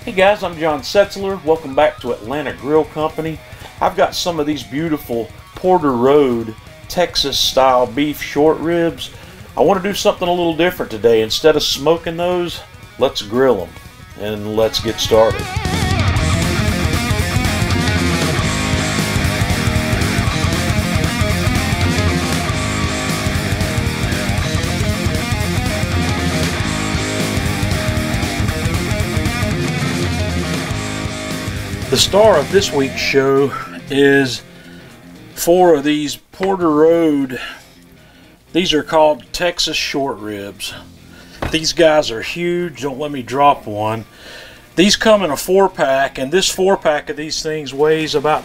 Hey guys, I'm John Setzler. Welcome back to Atlanta Grill Company. I've got some of these beautiful Porter Road Texas style beef short ribs. I want to do something a little different today. Instead of smoking those, let's grill them and let's get started. The star of this week's show is 4 of these Porter Road. These are called Texas short ribs. These guys are huge. Don't let me drop one. These come in a 4-pack, and this 4-pack of these things weighs about,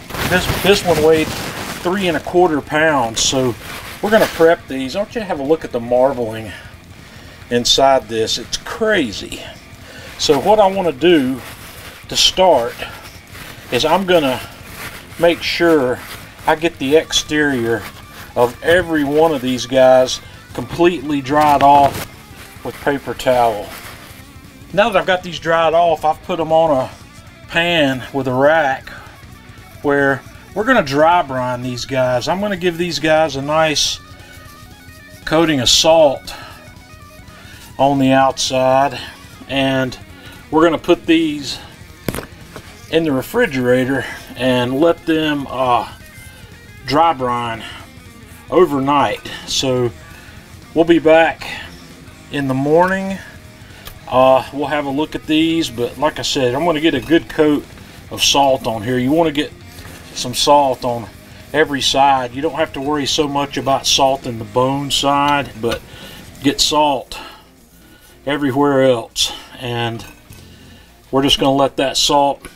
this one weighed 3 1/4 pounds. So we're going to prep these. I want you to have a look at the marbling inside this. It's crazy. So what I want to do to start is I'm gonna make sure I get the exterior of every one of these guys completely dried off with paper towel. Now that I've got these dried off, I've put them on a pan with a rack where we're gonna dry brine these guys. I'm gonna give these guys a nice coating of salt on the outside, and we're gonna put these in the refrigerator and let them dry brine overnight. So we'll be back in the morning. We'll have a look at these, but like I said, I'm going to get a good coat of salt on here. You want to get some salt on every side. You don't have to worry so much about salt in the bone side, but get salt everywhere else. And we're just going to let that salt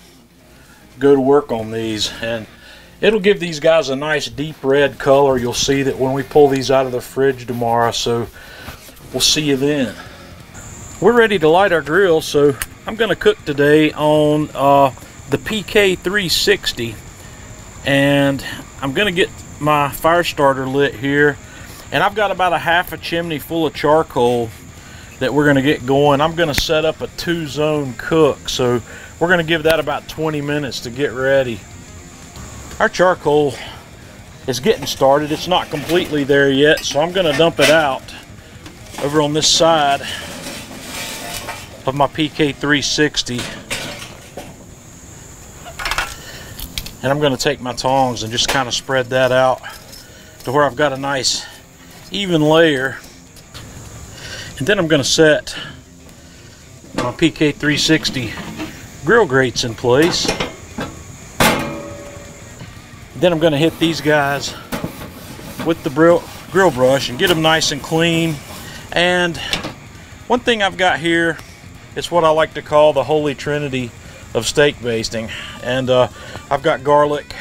go to work on these, and it'll give these guys a nice deep red color. You'll see that when we pull these out of the fridge tomorrow, so we'll see you then. We're ready to light our grill, so I'm going to cook today on the PK360, and I'm going to get my fire starter lit here, and I've got about a half a chimney full of charcoal that we're going to get going. I'm going to set up a 2-zone cook, so we're going to give that about 20 minutes to get ready. Our charcoal is getting started. It's not completely there yet, so I'm going to dump it out over on this side of my PK360. And I'm going to take my tongs and just kind of spread that out to where I've got a nice even layer. And then I'm going to set my PK360 grill grates in place. Then I'm going to hit these guys with the grill brush and get them nice and clean. And one thing I've got here is what I like to call the holy trinity of steak basting. And I've got garlic,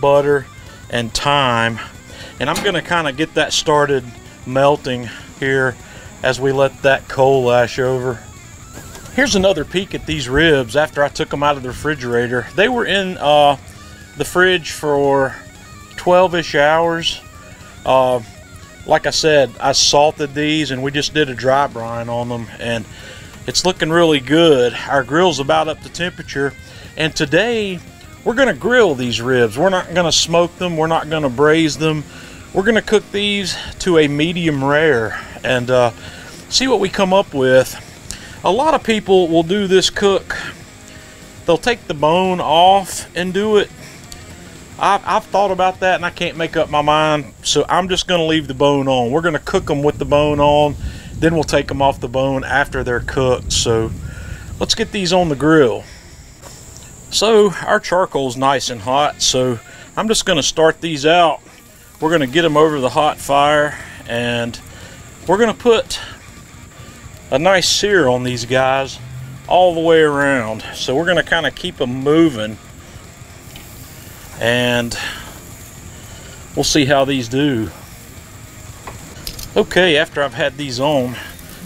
butter, and thyme. And I'm going to kind of get that started melting here as we let that coal ash over. Here's another peek at these ribs after I took them out of the refrigerator. They were in the fridge for 12-ish hours. Like I said, I salted these and we just did a dry brine on them, and it's looking really good. Our grill's about up to temperature, and today we're going to grill these ribs. We're not going to smoke them. We're not going to braise them. We're going to cook these to a medium rare and see what we come up with. A lot of people will do this cook. They'll take the bone off and do it. I've thought about that and I can't make up my mind, so I'm just going to leave the bone on. We're going to cook them with the bone on, then we'll take them off the bone after they're cooked. So let's get these on the grill. So our charcoal's nice and hot, so I'm just going to start these out. We're going to get them over the hot fire, and we're going to put a nice sear on these guys all the way around. So we're going to kind of keep them moving, and we'll see how these do. Okay, after I've had these on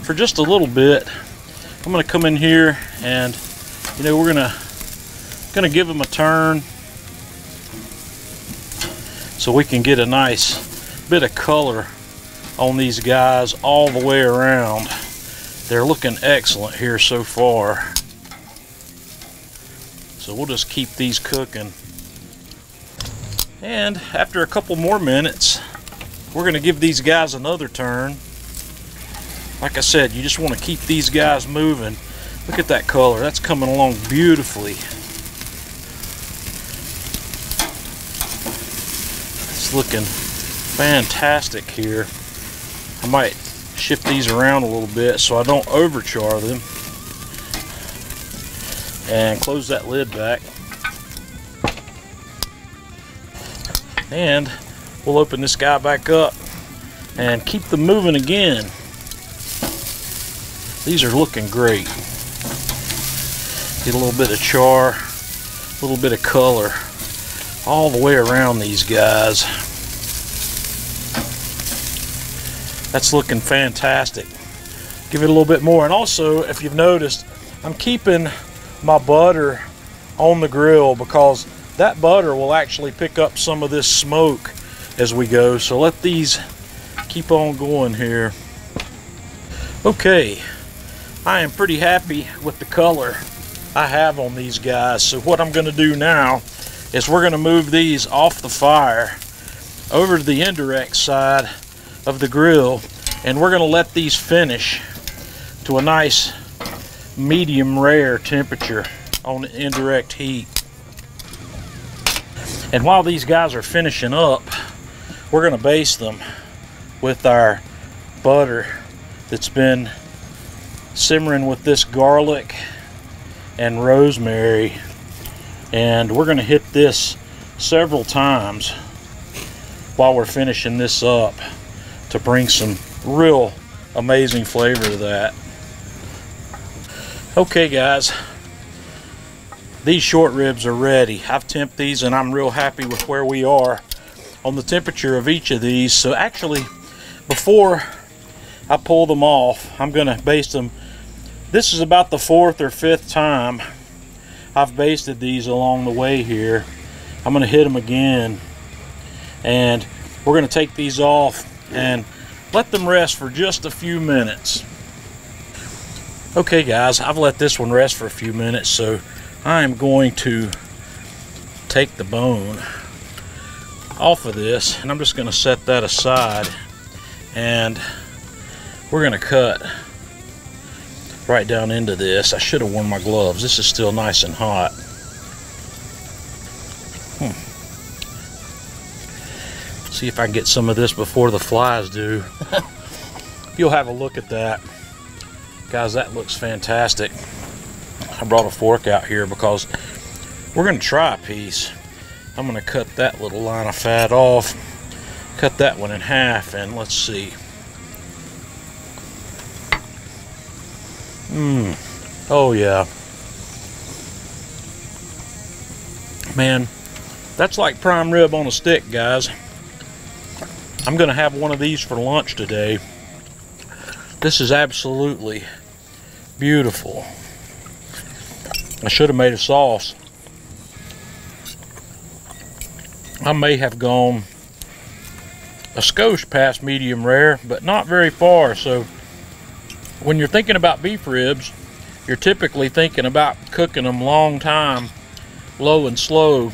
for just a little bit, I'm going to come in here and, you know, we're going to give them a turn so we can get a nice bit of color on these guys all the way around. They're looking excellent here so far. So we'll just keep these cooking. And after a couple more minutes, we're going to give these guys another turn. Like I said, you just want to keep these guys moving. Look at that color. That's coming along beautifully. It's looking fantastic here. I might shift these around a little bit so I don't overchar them. And close that lid back. And we'll open this guy back up and keep them moving again. These are looking great. Get a little bit of char, a little bit of color all the way around these guys. That's looking fantastic. Give it a little bit more. And also, if you've noticed, I'm keeping my butter on the grill because that butter will actually pick up some of this smoke as we go. So let these keep on going here. Okay, I am pretty happy with the color I have on these guys. So what I'm going to do now is we're going to move these off the fire over to the indirect side of the grill, and we're going to let these finish to a nice medium rare temperature on the indirect heat. And while these guys are finishing up, we're going to baste them with our butter that's been simmering with this garlic and rosemary. And we're going to hit this several times while we're finishing this up to bring some real amazing flavor to that. Okay guys, these short ribs are ready. I've temped these and I'm real happy with where we are on the temperature of each of these. So actually, before I pull them off, I'm going to baste them. This is about the 4th or 5th time I've basted these along the way here. I'm going to hit them again, and we're going to take these off and let them rest for just a few minutes. Okay guys, I've let this one rest for a few minutes, so I am going to take the bone off of this, and I'm just going to set that aside, and we're going to cut right down into this. I should have worn my gloves. This is still nice and hot. See if I can get some of this before the flies do. You'll have a look at that. Guys, that looks fantastic. I brought a fork out here because we're going to try a piece. I'm going to cut that little line of fat off, cut that one in half, and let's see. Oh yeah. Man, that's like prime rib on a stick, guys. I'm going to have one of these for lunch today. This is absolutely beautiful. I should have made a sauce. I may have gone a skosh past medium rare, but not very far. So when you're thinking about beef ribs, you're typically thinking about cooking them long time, low and slow,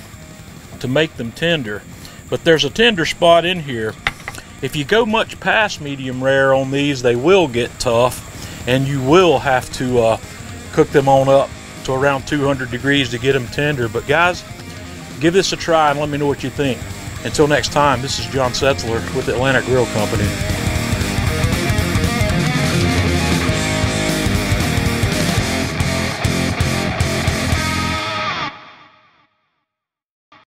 to make them tender. But there's a tender spot in here. If you go much past medium rare on these, they will get tough, and you will have to cook them on up to around 200 degrees to get them tender. But guys, give this a try and let me know what you think. Until next time, this is John Setzler with Atlantic Grill Company.